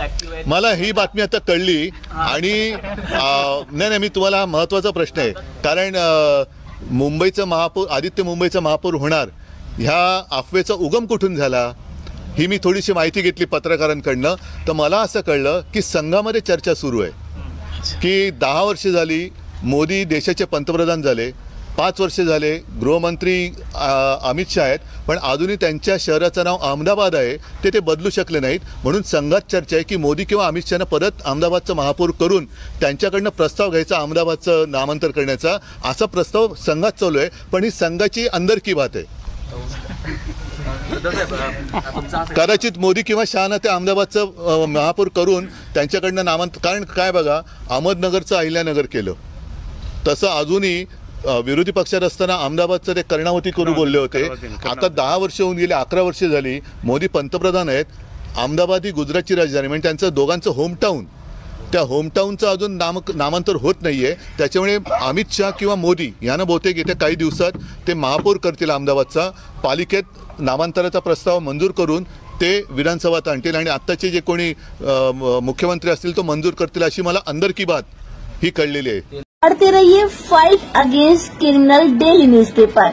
Active आहेत? मला ही बातमी आता कळली आणि नाही मी तुम्हाला महत्त्वाचा प्रश्न आहे, कारण मुंबईचं महापौर आदित्य मुंबईचा महापौर होणार ह्या अफवेचा उगम कुठून झाला ही मी थोडीशी माहिती घेतली पत्रकारांकडनं. तर मला असं कळलं की संघामध्ये चर्चा सुरू आहे की 10 वर्ष झाली मोदी देशाचे पंतप्रधान झाले, 5 वर्ष झाले गृहमंत्री अमित शाह आहेत, पण अजूनही त्यांच्या शहराचं नाव अहमदाबाद आहे, ते बदलू शकले नाहीत. म्हणून संघात चर्चा आहे की मोदी किंवा अमित शहानं परत अहमदाबादचं महापौर करून त्यांच्याकडनं प्रस्ताव घ्यायचा अहमदाबादचं नामांतर करण्याचा, असा प्रस्ताव संघात चालू आहे. पण ही संघाची अंदरकी बात आहे. कदाचित मोदी किंवा शहानं ते अहमदाबादचं महापौर करून त्यांच्याकडनं नामांतर, कारण काय बघा अहमदनगरचं अहिल्यानगर केलं, तसं अजूनही विरोधी पक्षात असताना अहमदाबादचं ते कर्णावती करू बोलले होते. आता 10 वर्ष होऊन गेली, 11 वर्ष झाली मोदी पंतप्रधान आहेत. अहमदाबाद ही गुजरातची राजधानी, म्हणजे त्यांचं दोघांचं होमटाऊन, त्या होमटाऊनचं अजून नामांतर होत नाही आहे. त्याच्यामुळे अमित शाह किंवा मोदी यांना बहुतेक येत्या काही दिवसात ते महापौर करतील अहमदाबादचा, पालिकेत नामांतराचा प्रस्ताव मंजूर करून ते विधानसभेत आणतील आणि आत्ताचे जे कोणी मुख्यमंत्री असतील तो मंजूर करतील, अशी मला अंदरकी बात ही कळलेली आहे. पढ़ते रहिए fight against criminal daily newspaper.